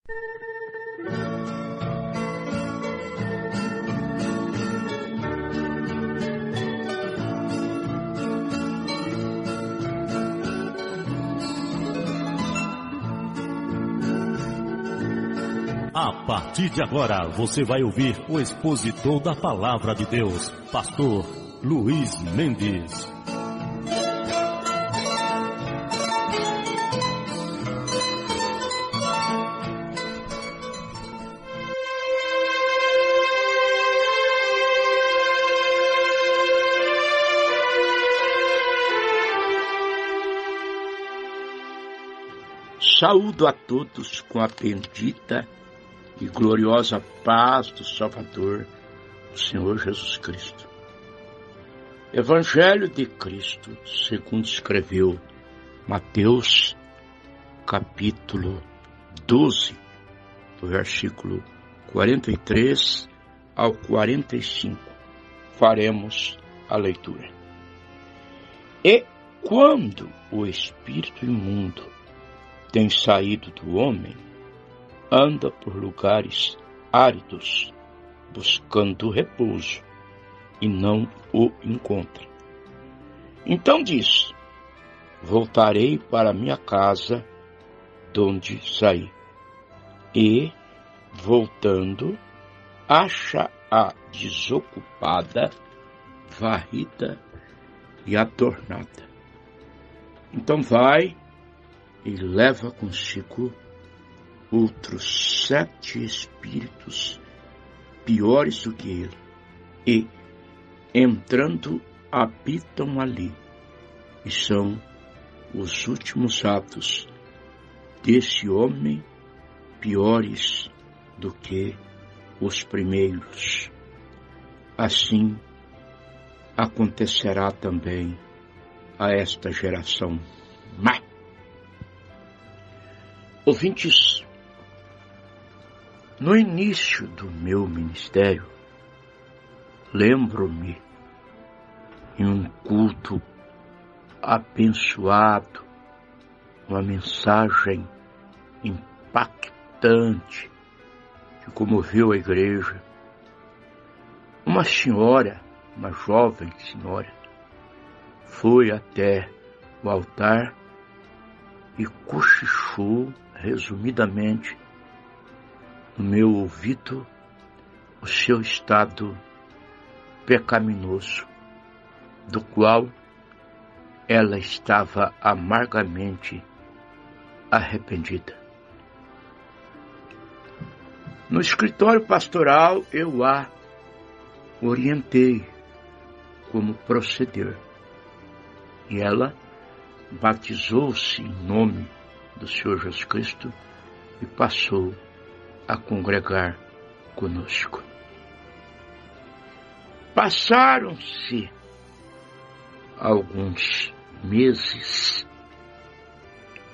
A partir de agora, você vai ouvir o expositor da Palavra de Deus, Pastor Luiz Mendes. Saúdo a todos com a bendita e gloriosa paz do Salvador, o Senhor Jesus Cristo. Evangelho de Cristo, segundo escreveu Mateus, capítulo 12, do versículo 43 ao 45. Faremos a leitura. E quando o espírito imundo tem saído do homem, anda por lugares áridos, buscando repouso, e não o encontra. Então diz: voltarei para minha casa, donde saí. E, voltando, acha-a desocupada, varrida e adornada. Então vai e leva consigo outros 7 espíritos piores do que ele, e, entrando, habitam ali, e são os últimos atos desse homem piores do que os primeiros. Assim acontecerá também a esta geração má. Ouvintes, no início do meu ministério, lembro-me em um culto abençoado, uma mensagem impactante que comoveu a igreja. Uma senhora, uma jovem senhora, foi até o altar e cochichou resumidamente no meu ouvido o seu estado pecaminoso, do qual ela estava amargamente arrependida. No escritório pastoral eu a orientei como proceder, e ela batizou-se em nome do Senhor Jesus Cristo e passou a congregar conosco. Passaram-se alguns meses,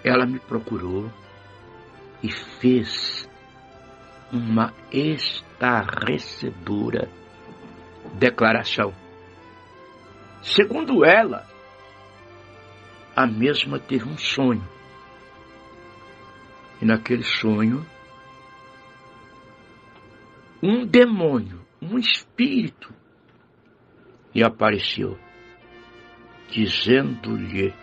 ela me procurou e fez uma estarrecedora declaração. Segundo ela, a mesma teve um sonho. E naquele sonho, um demônio, um espírito, lhe apareceu, dizendo-lhe: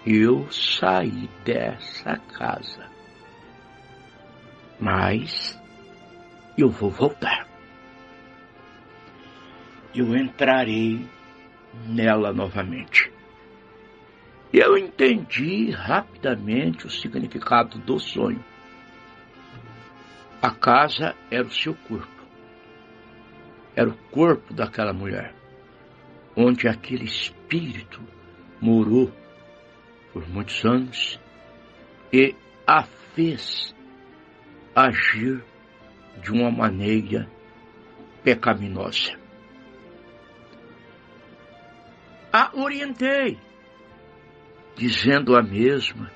eu saí dessa casa, mas eu vou voltar. Eu entrarei nela novamente. Eu entendi rapidamente o significado do sonho. A casa era o seu corpo. Era o corpo daquela mulher, onde aquele espírito morou por muitos anos e a fez agir de uma maneira pecaminosa. A orientei, dizendo a mesma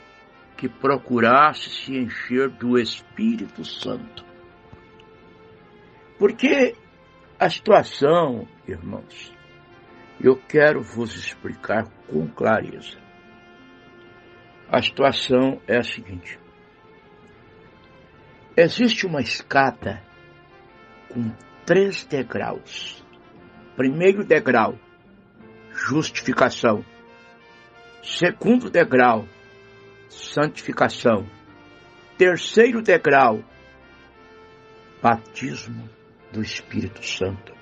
que procurasse se encher do Espírito Santo. Porque a situação, irmãos, eu quero vos explicar com clareza. A situação é a seguinte: Existe uma escada com 3 degraus. Primeiro degrau, justificação. Segundo degrau, santificação. Terceiro degrau, batismo do Espírito Santo.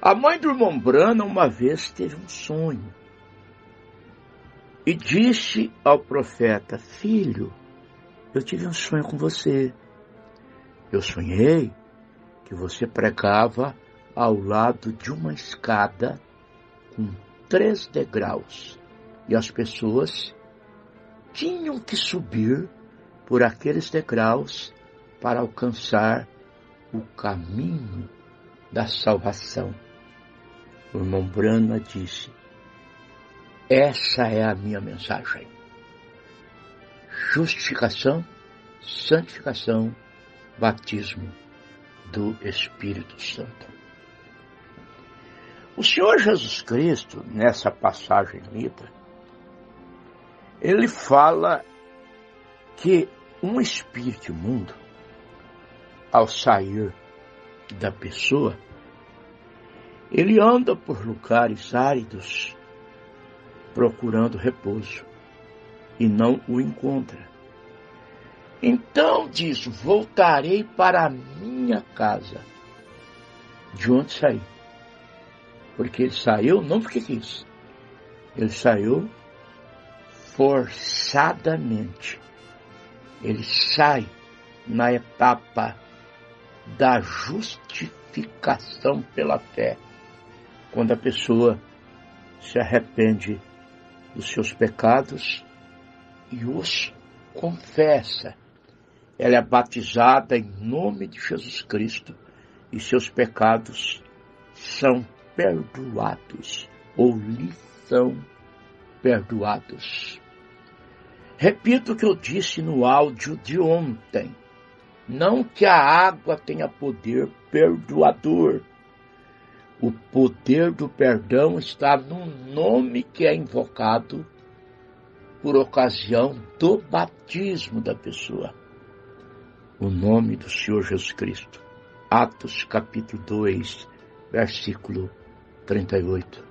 A mãe do irmão Branham uma vez teve um sonho e disse ao profeta: filho, eu tive um sonho com você. Eu sonhei que você pregava ao lado de uma escada com 3 degraus e as pessoas tinham que subir por aqueles degraus para alcançar o caminho da salvação. O irmão Branham disse: essa é a minha mensagem. Justificação, santificação, batismo do Espírito Santo. O Senhor Jesus Cristo, nessa passagem lida, ele fala que um espírito imundo, ao sair da pessoa, ele anda por lugares áridos procurando repouso e não o encontra. Então diz: voltarei para a minha casa, de onde saí. Porque ele saiu não porque quis, ele saiu forçadamente. Ele sai na etapa da justificação pela fé, quando a pessoa se arrepende dos seus pecados e os confessa. Ela é batizada em nome de Jesus Cristo e seus pecados são perdoados ou lhe são perdoados. Repito o que eu disse no áudio de ontem. Não que a água tenha poder perdoador. O poder do perdão está no nome que é invocado por ocasião do batismo da pessoa. O nome do Senhor Jesus Cristo. Atos capítulo 2, versículo 38.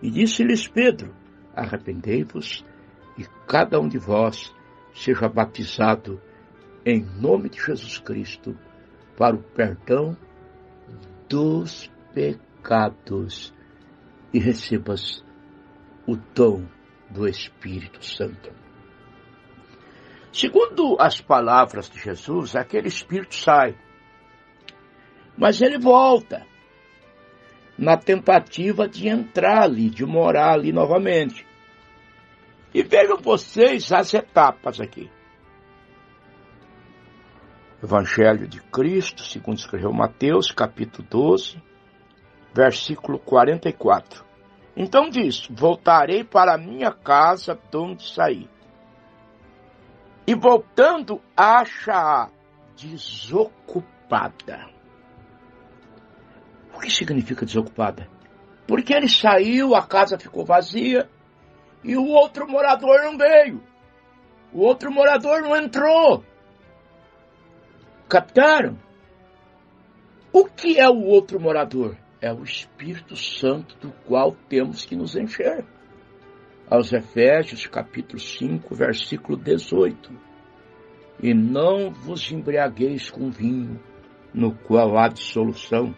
E disse-lhes Pedro: arrependei-vos e cada um de vós seja batizado em nome de Jesus Cristo para o perdão dos pecados e recebas o dom do Espírito Santo. Segundo as palavras de Jesus, aquele Espírito sai, mas ele volta na tentativa de entrar ali, de morar ali novamente. E vejam vocês as etapas aqui. Evangelho de Cristo, segundo escreveu Mateus, capítulo 12, versículo 44. Então diz: voltarei para a minha casa de onde saí. E voltando, acha-a desocupada. O que significa desocupada? Porque ele saiu, a casa ficou vazia e o outro morador não veio. O outro morador não entrou. Captaram? O que é o outro morador? É o Espírito Santo do qual temos que nos encher. Aos Efésios, capítulo 5, versículo 18. E não vos embriagueis com vinho, no qual há dissolução,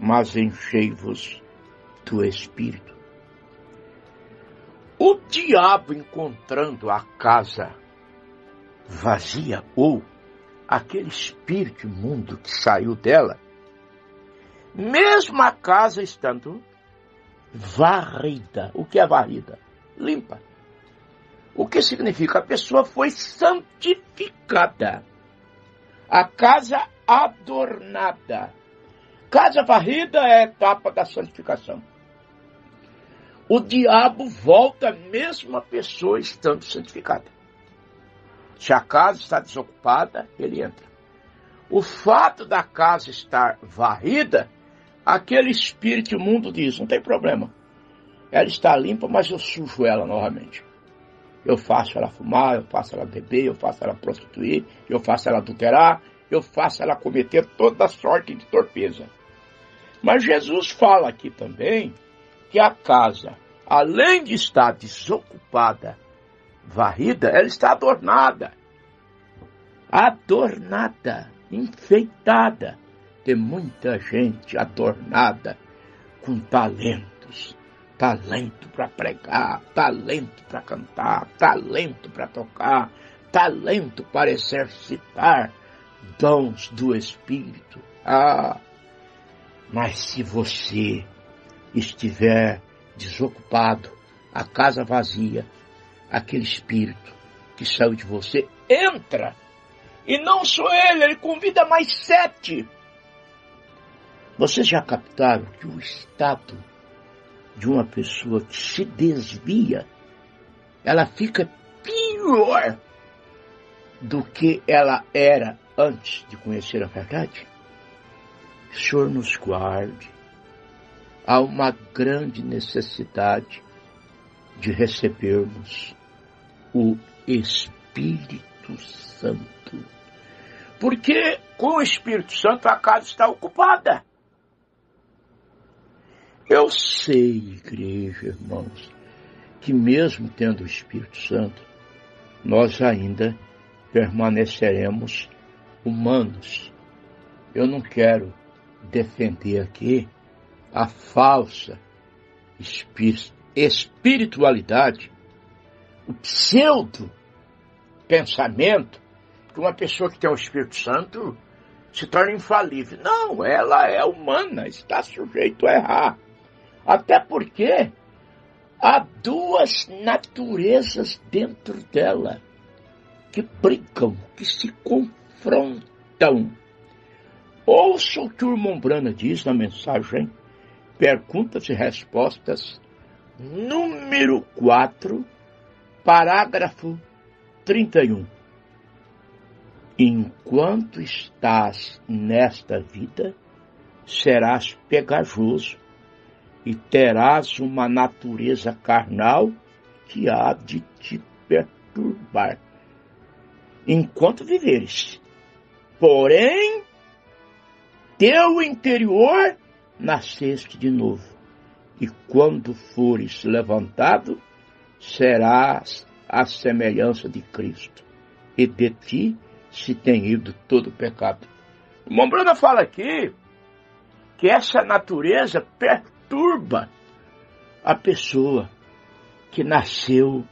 mas enchei-vos do Espírito. O diabo, encontrando a casa vazia, ou aquele espírito imundo que saiu dela, mesmo a casa estando varrida. O que é varrida? Limpa. O que significa? A pessoa foi santificada. A casa adornada. Casa varrida é a etapa da santificação. O diabo volta mesmo a pessoa estando santificada. Se a casa está desocupada, ele entra. O fato da casa estar varrida, aquele espírito imundo diz: não tem problema. Ela está limpa, mas eu sujo ela novamente. Eu faço ela fumar, eu faço ela beber, eu faço ela prostituir, eu faço ela adulterar, eu faço ela cometer toda sorte de torpeza. Mas Jesus fala aqui também que a casa, além de estar desocupada, varrida, ela está adornada. Adornada, enfeitada. Tem muita gente adornada com talentos. Talento para pregar, talento para cantar, talento para tocar, talento para exercitar dons do Espírito. Mas se você estiver desocupado, a casa vazia, aquele Espírito que saiu de você entra. E não só ele convida mais 7. Vocês já captaram que o estado de uma pessoa que se desvia, ela fica pior do que ela era antes de conhecer a verdade? O Senhor nos guarde. Há uma grande necessidade de recebermos o Espírito Santo. Porque com o Espírito Santo a casa está ocupada. Eu sei, igreja, irmãos, que mesmo tendo o Espírito Santo, nós ainda permaneceremos humanos. Eu não quero defender aqui a falsa espiritualidade, o pseudo-pensamento que uma pessoa que tem o Espírito Santo se torna infalível. Não, ela é humana, está sujeita a errar. Até porque há 2 naturezas dentro dela que brigam, que se confrontam. Ouça o que o irmão Brana diz na mensagem Perguntas e Respostas, número 4, parágrafo 31. Enquanto estás nesta vida, serás pegajoso e terás uma natureza carnal que há de te perturbar. Enquanto viveres. Porém, teu interior nasceste de novo. E quando fores levantado, serás a semelhança de Cristo. E de ti se tem ido todo o pecado. O irmão Bruno fala aqui que essa natureza perturba a pessoa que nasceu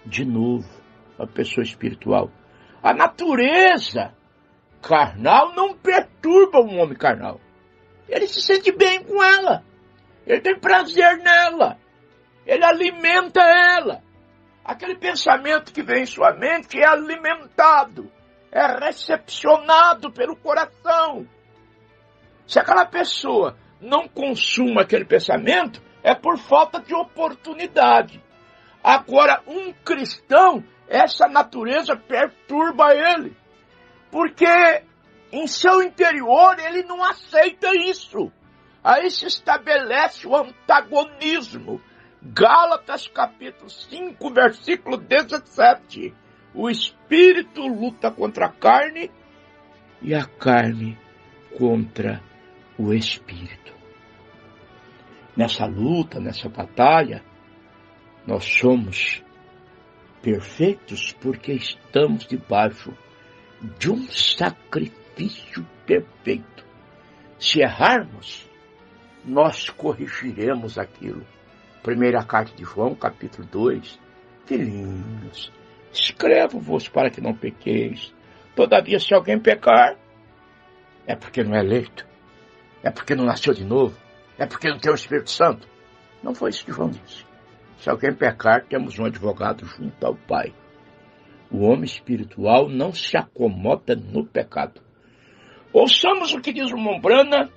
de novo, a pessoa espiritual. A natureza carnal não perturba um homem carnal. Ele se sente bem com ela. Ele tem prazer nela. Ele alimenta ela. Aquele pensamento que vem em sua mente é alimentado, é recepcionado pelo coração. Se aquela pessoa não consuma aquele pensamento, é por falta de oportunidade. Agora, um cristão, essa natureza perturba ele, porque em seu interior ele não aceita isso. Aí se estabelece o antagonismo. Gálatas capítulo 5, versículo 17. O espírito luta contra a carne e a carne contra o espírito. Nessa luta, nessa batalha, nós somos perfeitos porque estamos debaixo de um sacrifício perfeito. Se errarmos, nós corrigiremos aquilo. Primeira carta de João, capítulo 2. Filhinhos, escrevo-vos para que não pequeis. Todavia, se alguém pecar, é porque não é eleito, é porque não nasceu de novo, é porque não tem o Espírito Santo. Não foi isso que João disse. Se alguém pecar, temos um advogado junto ao Pai. O homem espiritual não se acomoda no pecado. Ouçamos o que diz o irmão Brana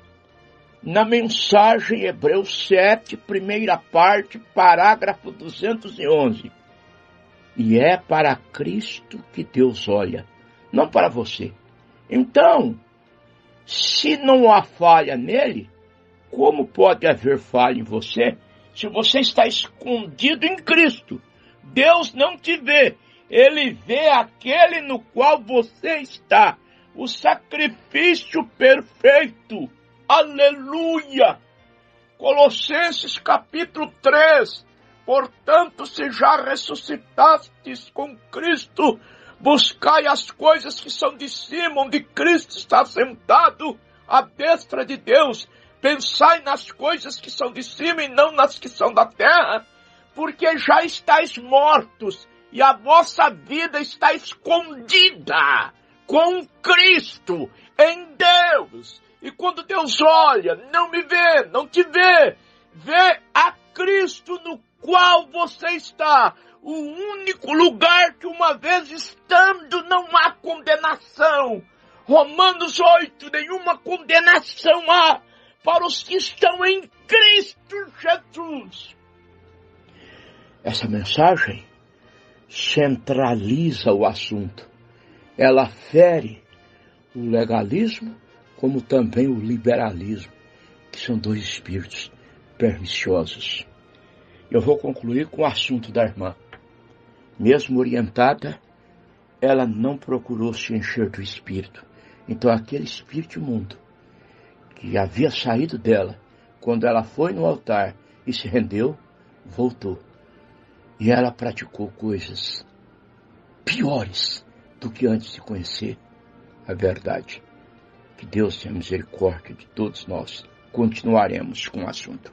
na mensagem Hebreus 7, primeira parte, parágrafo 211. E é para Cristo que Deus olha, não para você. Então, se não há falha nele, como pode haver falha em você se você está escondido em Cristo? Deus não te vê, Ele vê aquele no qual você está. O sacrifício perfeito. Aleluia! Colossenses capítulo 3. Portanto, se já ressuscitastes com Cristo, buscai as coisas que são de cima, onde Cristo está sentado à destra de Deus. Pensai nas coisas que são de cima e não nas que são da terra, porque já estáis mortos e a vossa vida está escondida com Cristo em Deus. E quando Deus olha, não me vê, não te vê, vê a Cristo no qual você está. O único lugar que uma vez estando não há condenação. Romanos 8, nenhuma condenação há para os que estão em Cristo Jesus. Essa mensagem centraliza o assunto. Ela fere o legalismo como também o liberalismo, que são dois espíritos perniciosos. Eu vou concluir com o assunto da irmã. Mesmo orientada, ela não procurou se encher do espírito. Então aquele espírito imundo que havia saído dela, quando ela foi no altar e se rendeu, voltou. E ela praticou coisas piores do que antes de conhecer a verdade. Que Deus tenha misericórdia de todos nós. Continuaremos com o assunto.